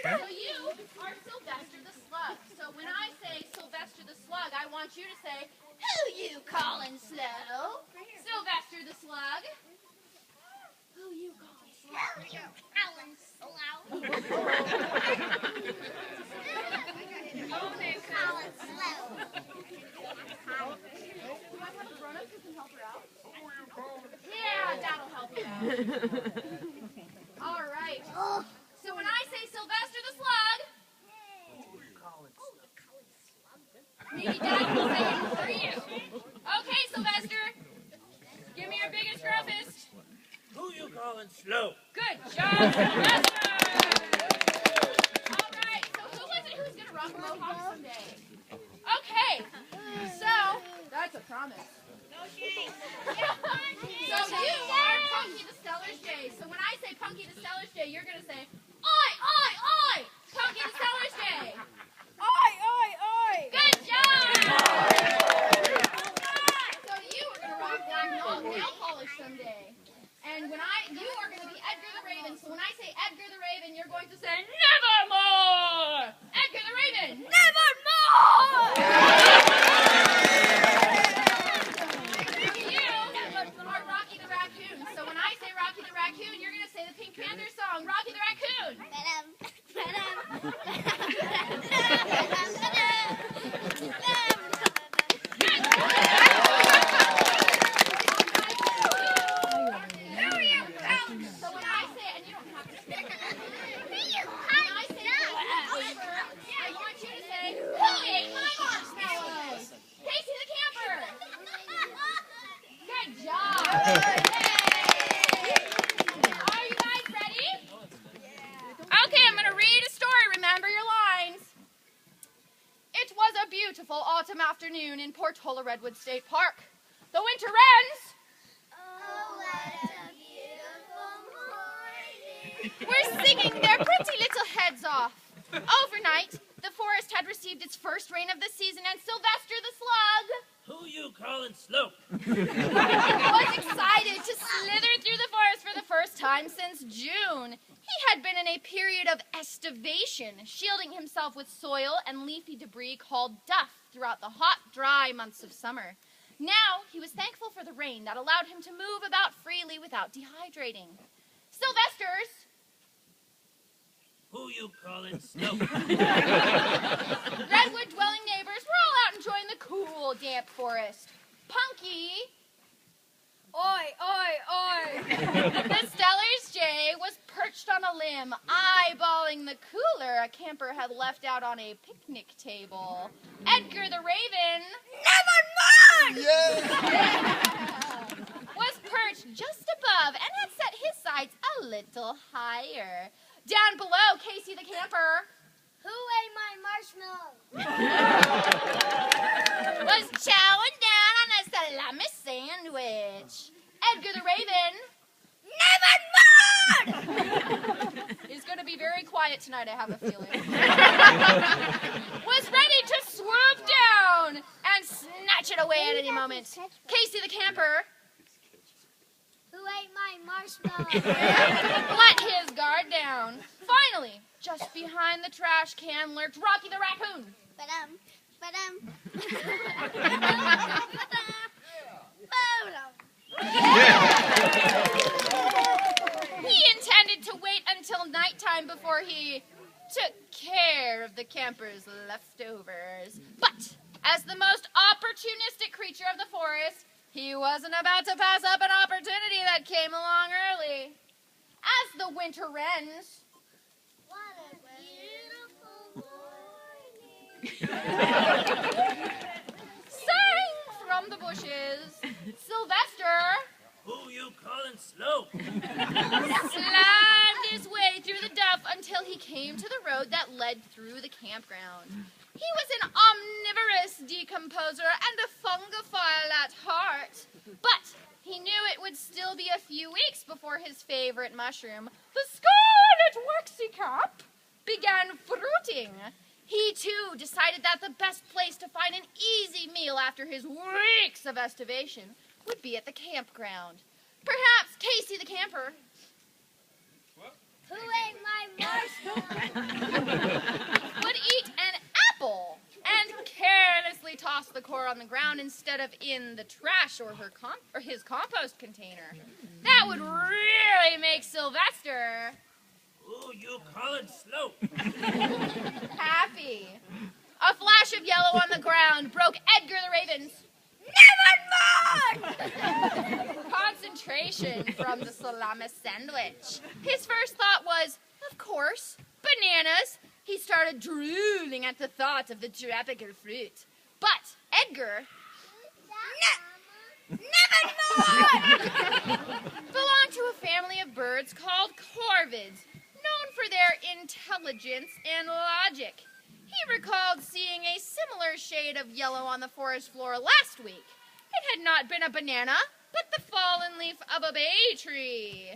So you are Sylvester the Slug. So when I say Sylvester the Slug, I want you to say, who you calling slow? Sylvester the Slug. Who you calling slow? Who you calling slow? Who you calling slow? Do I have a grown-up who can help her out? Yeah, that'll help you out. All right. So when I say Sylvester the Slug, maybe Dad will say it for you. Okay, Sylvester. Give me your biggest, gruffest. Who you calling slow? Good job, Sylvester. All right. So who was it who's gonna rock a mohawk someday? Okay. So that's a promise. Yeah. So you are Punky the Stellar's Jay. So when I say Punky the Stellar's Jay, you're gonna say, oi, oi, oi, Punky the Stellar's Jay. Oi, oi, oi! Good job! So you are going to rock down nail polish someday. And you are going to be Edgar the Raven. So when I say Edgar the Raven, you're going to say, nevermore! Edgar the Raven, nevermore! You are Rocky the Raccoon. So when I say Rocky the Raccoon, you're going to say the Pink Panther song, Rocky the Raccoon. Autumn afternoon in Portola Redwood State Park. The winter wrens were singing their pretty little heads off. Overnight, the forest had received its first rain of the season, and Sylvester the Slug, Who you calling slow? was excited to slither through the forest for the first time since June. He had been in a period of estivation, shielding himself with soil and leafy debris called duff throughout the hot, dry months of summer. Now, he was thankful for the rain that allowed him to move about freely without dehydrating. Sylvester's Who you calling slow? redwood-dwelling neighbors were all out enjoying the cool, damp forest. Punky, Oi, oi, oi! the Stellar's Jay, was perched on a limb, eyeballing the cooler a camper had left out on a picnic table. Edgar the Raven, was perched just above and had set his sights a little higher. Down below, Casey the camper, Who ate my marshmallow? was chowing down on a salami sandwich. Edgar the Raven, is going to be very quiet tonight, I have a feeling. Was ready to swoop down and snatch it away at any moment. Casey the camper Who ate my marshmallow? let his guard down. Finally, just behind the trash can lurked Rocky the Raccoon. He intended to wait until nighttime before he took care of the camper's leftovers. But as the most opportunistic creature of the forest, he wasn't about to pass up an opportunity that came along early. As the winter wrens What a beautiful morning. sang from the bushes, Sylvester Who you calling slow? slammed his way through the duff until he came to the road that led through the campground. He was an omnivorous decomposer and a fungophile at heart, but he knew it would still be a few weeks before his favorite mushroom, the scarlet waxy cap, began fruiting. He, too, decided that the best place to find an easy meal after his weeks of estivation would be at the campground. Perhaps Casey the camper would eat an apple and carelessly toss the core on the ground instead of in the trash or his compost container. That would really make Sylvester Who you calling slow? happy. A flash of yellow on the ground broke Edgar the Raven's concentration from the salami sandwich. His first thought was, of course, bananas. He started drooling at the thought of the tropical fruit. But Edgar belonged to a family of birds called corvids, known for their intelligence and logic. He recalled seeing a similar shade of yellow on the forest floor last week. It had not been a banana, but the fallen leaf of a bay tree.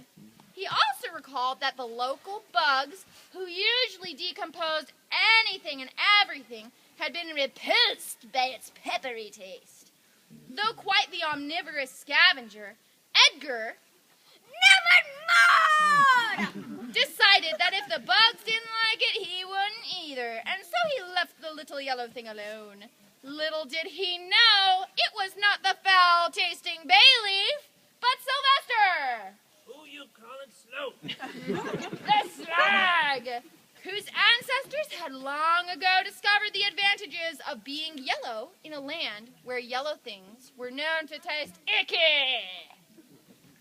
He also recalled that the local bugs, who usually decomposed anything and everything, had been repulsed by its peppery taste. Though quite the omnivorous scavenger, Edgar decided that if the bugs didn't like it, he wouldn't either, and so he left the little yellow thing alone. Little did he know it was not the foul-tasting bay leaf, but Sylvester, Who you calling slow? the slag, whose ancestors had long ago discovered the advantages of being yellow in a land where yellow things were known to taste icky.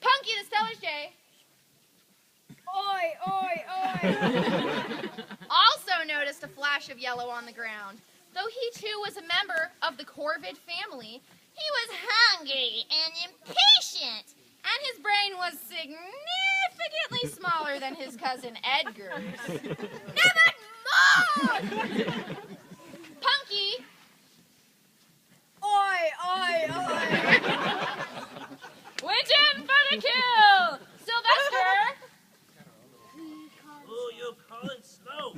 Punky the Stellar's Jay Oi, oi, oi. also noticed a flash of yellow on the ground. Though he too was a member of the corvid family, he was hungry and impatient, and his brain was significantly smaller than his cousin Edgar's. Never mind! Punky Oi, oi, oi. went in for the kill! Sylvester Who you calling slow?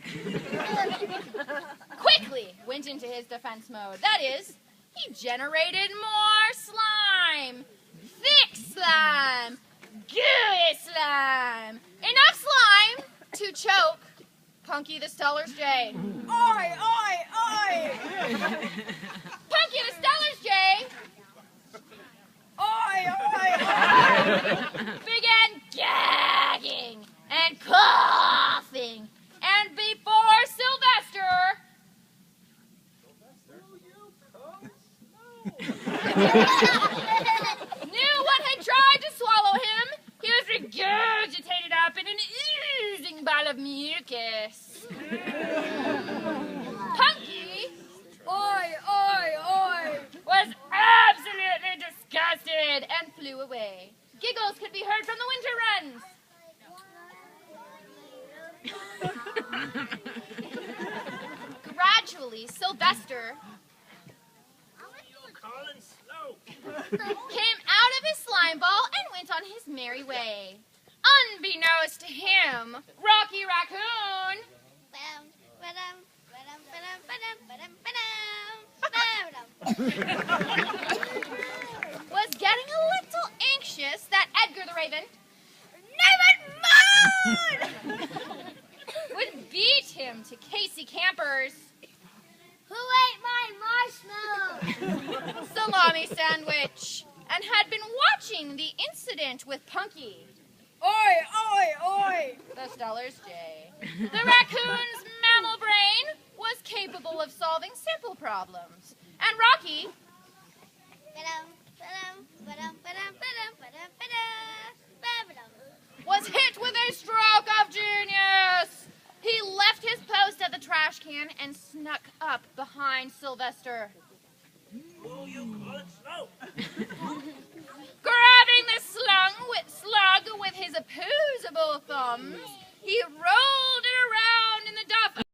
quickly went into his defense mode. That is, he generated more slime. Thick slime. Gooey slime. Enough slime to choke Punky the Stellar's Jay. Oi, oi, oi. Punky the Stellar's Jay Oi, oi, oi. began gagging and coughing. And before Sylvester knew what had tried to swallow him, he was regurgitated up in an oozing ball of mucus. Punky Oi, oi, oi. was absolutely disgusted and flew away. Giggles could be heard from the winter runs. Gradually, Sylvester You calling slow? came out of his slime ball and went on his merry way. Unbeknownst to him, Rocky Raccoon was getting a little anxious that Edgar the Raven would beat him to Casey Camper's Who ate my marshmallow? salami sandwich and had been watching the incident with Punky, Oi, oi, oi. the Stellar's Jay. The raccoon's mammal brain was capable of solving simple problems, and Rocky was hit with a stroke of genius. He left his post at the trash can and snuck up behind Sylvester. Who you calling slow?